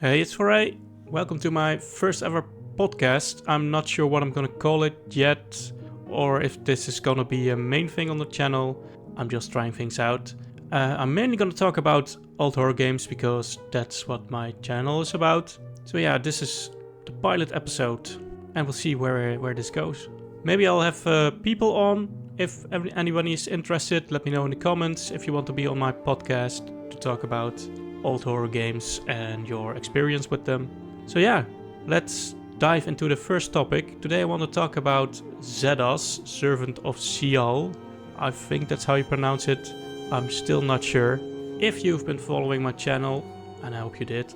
Hey, it's Foray. Welcome to my first ever podcast. I'm not sure what I'm gonna call it yet, or if this is gonna be a main thing on the channel. I'm just trying things out. I'm mainly gonna talk about old horror games because that's what my channel is about. So yeah, this is the pilot episode, and we'll see where this goes. Maybe I'll have people on. If anyone is interested, let me know in the comments if you want to be on my podcast to talk about old horror games and your experience with them. So yeah, let's dive into the first topic. Today I want to talk about Zeddas, Servant of Sheol. I think that's how you pronounce it. I'm still not sure. If you've been following my channel, and I hope you did,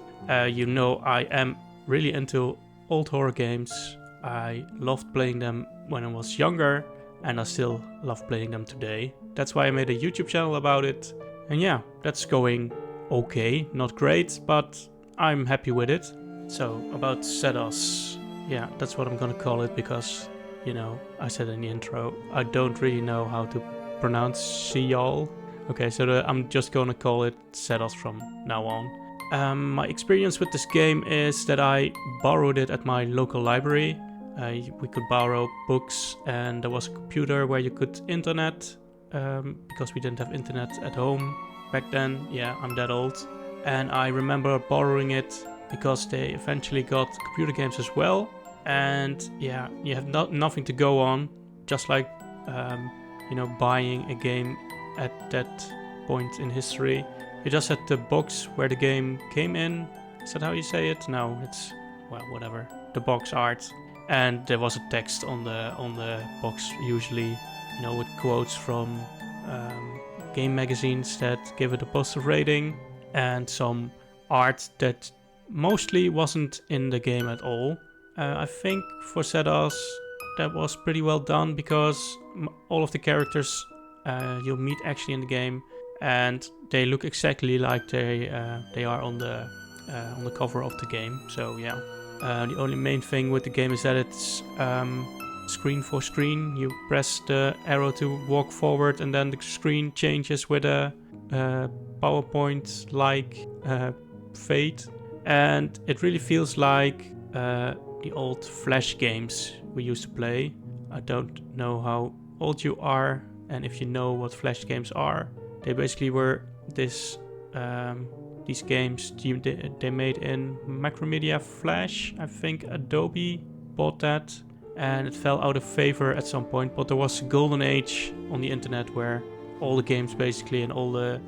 you know I am really into old horror games. I loved playing them when I was younger, and I still love playing them today. That's why I made a YouTube channel about it. And yeah, that's going okay, not great, but I'm happy with it. So, about Zeddas. Yeah, that's what I'm gonna call it because, you know, I said in the intro, I don't really know how to pronounce Sheol. Okay, so I'm just gonna call it Zeddas from now on. My experience with this game is that I borrowed it at my local library. We could borrow books, and there was a computer where you could internet, because we didn't have internet at home back then. Yeah, I'm that old. And I remember borrowing it because they eventually got computer games as well. And yeah, you have nothing to go on, just like, buying a game at that point in history. You just had the box where the game came in. Is that how you say it? No, it's, well, whatever. The box art. And there was a text on the box, usually, with quotes from game magazines that give it a positive rating, and some art that mostly wasn't in the game at all. I think for Zeddas that was pretty well done because all of the characters you'll meet actually in the game, and they look exactly like they are on the cover of the game. So yeah. The only main thing with the game is that it's screen for screen. You press the arrow to walk forward, and then the screen changes with a PowerPoint-like fade. And it really feels like the old Flash games we used to play. I don't know how old you are, and if you know what Flash games are. They basically were these games they made in Macromedia Flash. I think Adobe bought that, and it fell out of favor at some point, but there was a golden age on the internet where all the games basically, and all the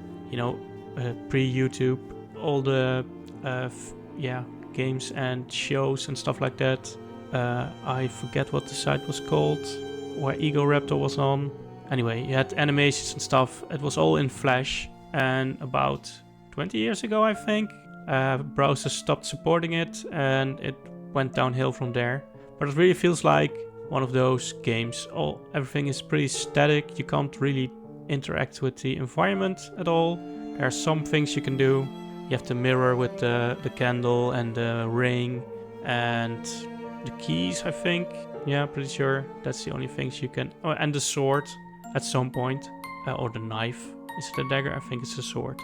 pre-YouTube, all the games and shows and stuff like that. I forget what the site was called where Ego Raptor was on. Anyway, you had animations and stuff. It was all in Flash, and about 20 years ago, I think, browsers stopped supporting it, and it went downhill from there. But it really feels like one of those games. Everything is pretty static. You can't really interact with the environment at all. There are some things you can do. You have to mirror with the candle and the ring and the keys, I think. Yeah, pretty sure that's the only things you can. Oh, and the sword at some point, or the knife. Is it a dagger? I think it's a sword.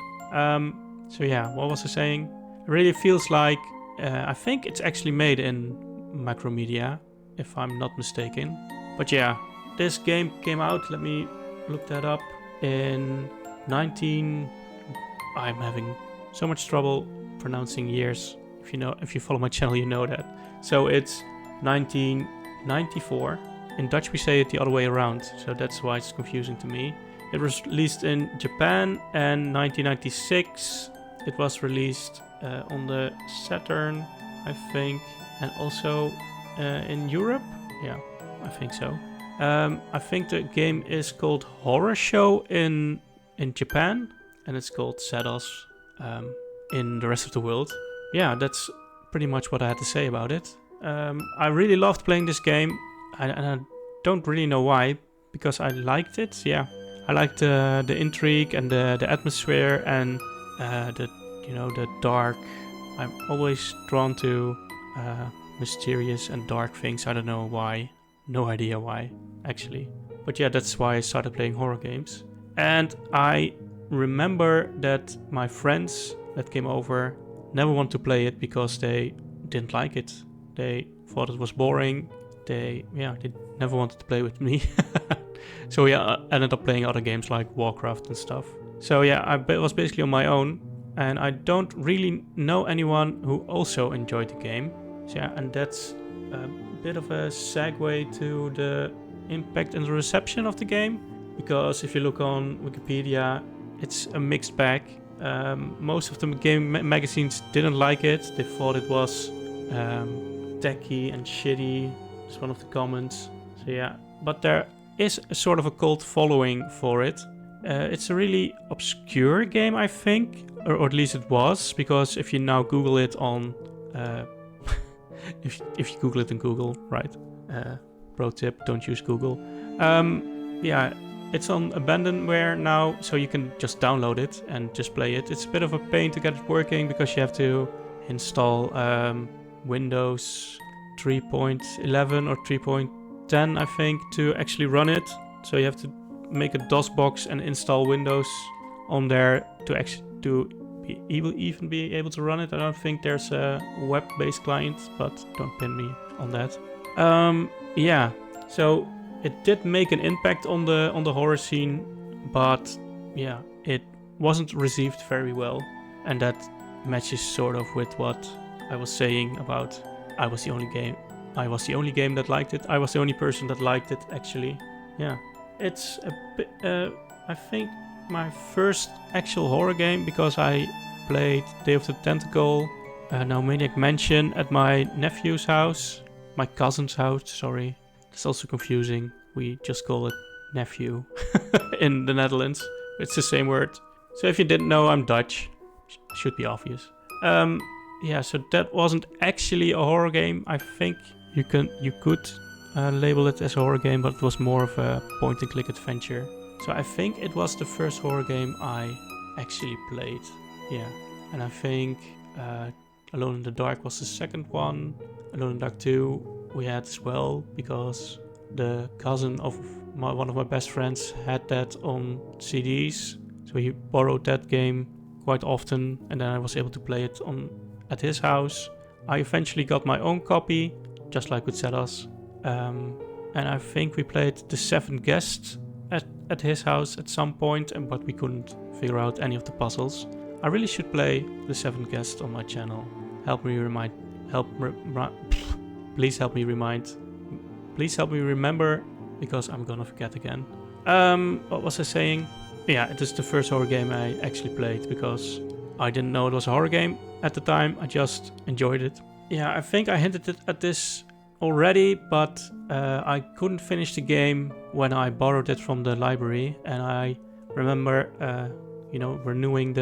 So yeah, what was I saying? It really feels like, I think it's actually made in Macromedia, if I'm not mistaken. But yeah, this game came out, let me look that up, in I'm having so much trouble pronouncing years. If you follow my channel, you know that. So it's 1994. In Dutch we say it the other way around, so that's why it's confusing to me. It was released in Japan, and 1996 it was released on the Saturn, I think, and also in Europe. Yeah, I think so. I think the game is called Horror Show in Japan, and it's called Zeddas in the rest of the world. Yeah, that's pretty much what I had to say about it. I really loved playing this game, and I don't really know why, because I liked it. Yeah. I like the intrigue and the atmosphere and the dark. I'm always drawn to mysterious and dark things. I don't know why. No idea why, actually. But yeah, that's why I started playing horror games. And I remember that my friends that came over never want to play it because they didn't like it. They thought it was boring. They never wanted to play with me. So yeah, I ended up playing other games like Warcraft and stuff. So yeah, I was basically on my own, and I don't really know anyone who also enjoyed the game. So yeah, and that's a bit of a segue to the impact and the reception of the game, because if you look on Wikipedia, it's a mixed bag. Most of the game magazines didn't like it. They thought it was tacky and shitty. It's one of the comments. So yeah, but there is a sort of a cult following for it. It's a really obscure game, I think, or at least it was, because if you now Google it on, if you Google it in Google, right? Pro tip: don't use Google. Yeah, it's on abandonware now, so you can just download it and just play it. It's a bit of a pain to get it working because you have to install Windows 3.11 or 3.10, I think, to actually run it. So you have to make a DOS box and install Windows on there to actually even be able to run it. I don't think there's a web-based client, but don't pin me on that. Yeah, so it did make an impact on the horror scene, but yeah, it wasn't received very well, and that matches sort of with what I was saying about I was the only game that liked it. I was the only person that liked it, actually. Yeah, it's a bit, I think, my first actual horror game, because I played Day of the Tentacle, now Maniac Mansion at my nephew's house, my cousin's house, sorry. It's also confusing. We just call it nephew in the Netherlands. It's the same word. So if you didn't know, I'm Dutch. Should be obvious. Yeah, so that wasn't actually a horror game. I think you could label it as a horror game, but it was more of a point-and-click adventure. So I think it was the first horror game I actually played. Yeah, and I think Alone in the Dark was the second one. Alone in the Dark 2 we had as well, because the cousin of one of my best friends had that on CDs. So he borrowed that game quite often, and then I was able to play it at his house. I eventually got my own copy, just like with Zeddas. And I think we played The Seven Guests at his house at some point, but we couldn't figure out any of the puzzles. I really should play The Seven Guests on my channel. Please help me remember, because I'm gonna forget again. What was I saying? Yeah, it is the first horror game I actually played, because I didn't know it was a horror game at the time. I just enjoyed it. Yeah, I think I hinted at this already, but I couldn't finish the game when I borrowed it from the library, and I remember, renewing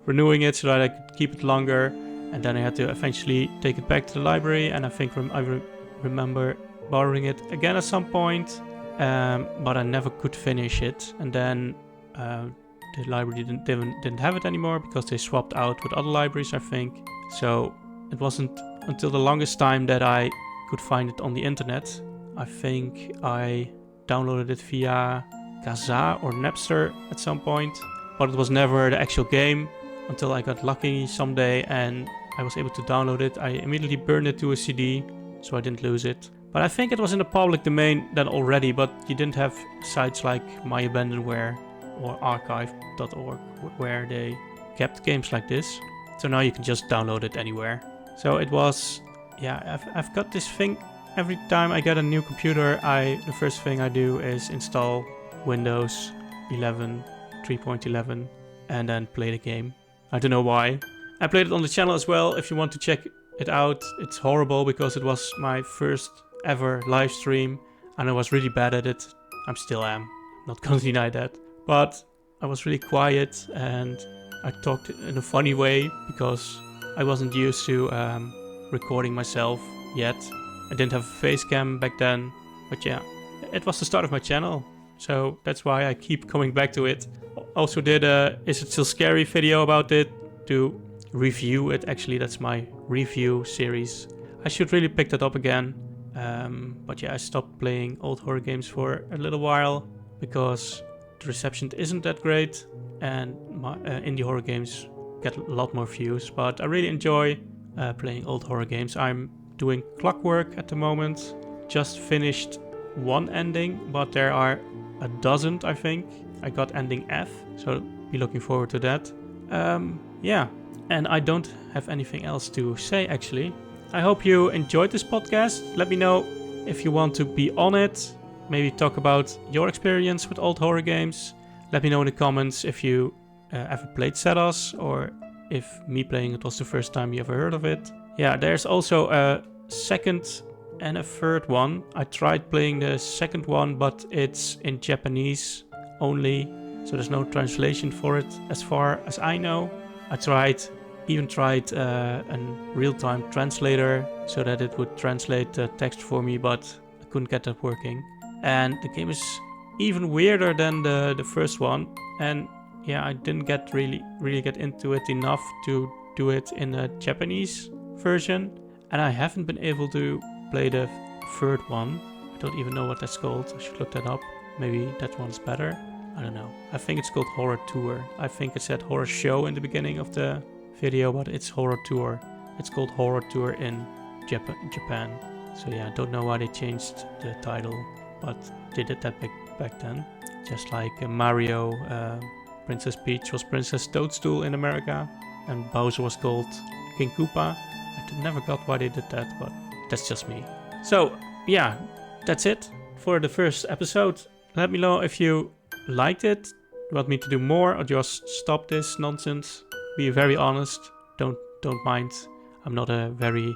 renewing it so that I could keep it longer, and then I had to eventually take it back to the library, and I think I remember borrowing it again at some point, but I never could finish it, and then the library didn't have it anymore because they swapped out with other libraries, I think. So it wasn't until the longest time that I could find it on the internet. I think I downloaded it via Kazaa or Napster at some point, but it was never the actual game until I got lucky someday and I was able to download it. I immediately burned it to a CD, so I didn't lose it. But I think it was in the public domain then already, but you didn't have sites like My Abandonware or archive.org where they kept games like this. So now you can just download it anywhere. So it was, yeah, I've got this thing. Every time I get a new computer, the first thing I do is install Windows 11, 3.11, and then play the game. I don't know why. I played it on the channel as well. If you want to check it out, it's horrible because it was my first ever live stream and I was really bad at it. I still am, not gonna deny that. But I was really quiet and I talked in a funny way because I wasn't used to recording myself yet. I didn't have a face cam back then, but yeah, it was the start of my channel. So that's why I keep coming back to it. Also did a Is It Still Scary video about it to review it. Actually, that's my review series. I should really pick that up again. But yeah, I stopped playing old horror games for a little while because the reception isn't that great. and my indie horror games get a lot more views. But I really enjoy playing old horror games. I'm doing Clockwork at the moment. Just finished one ending, but there are a dozen, I think. I got ending F, so be looking forward to that. Yeah, and I don't have anything else to say actually. I hope you enjoyed this podcast. Let me know if you want to be on it. Maybe talk about your experience with old horror games. Let me know in the comments if you ever played Zeddas, or if me playing it was the first time you ever heard of it. Yeah, there's also a second and a third one. I tried playing the second one, but it's in Japanese only, so there's no translation for it as far as I know. I even tried a real-time translator so that it would translate the text for me, but I couldn't get that working. And the game is even weirder than the first one, and yeah, I didn't really get into it enough to do it in a Japanese version, and I haven't been able to play the third one. I don't even know what that's called. I should look that up. Maybe that one's better. I don't know. I think it's called Horror Tour. I think it said Horror Show in the beginning of the video, but it's Horror Tour. It's called Horror Tour in Japan. So yeah, I don't know why they changed the title, but they did that back then. Just like Mario, Princess Peach was Princess Toadstool in America, and Bowser was called King Koopa. I never got why they did that, but that's just me. So yeah, that's it for the first episode. Let me know if you liked it, want me to do more, or just stop this nonsense. Be very honest. Don't mind. I'm not a very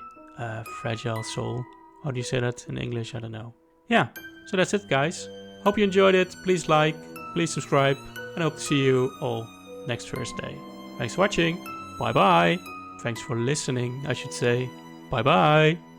fragile soul. How do you say that in English? I don't know. Yeah, so that's it, guys. Hope you enjoyed it. Please like, please subscribe, and I hope to see you all next Thursday. Thanks for watching. Bye bye. Thanks for listening, I should say. Bye bye.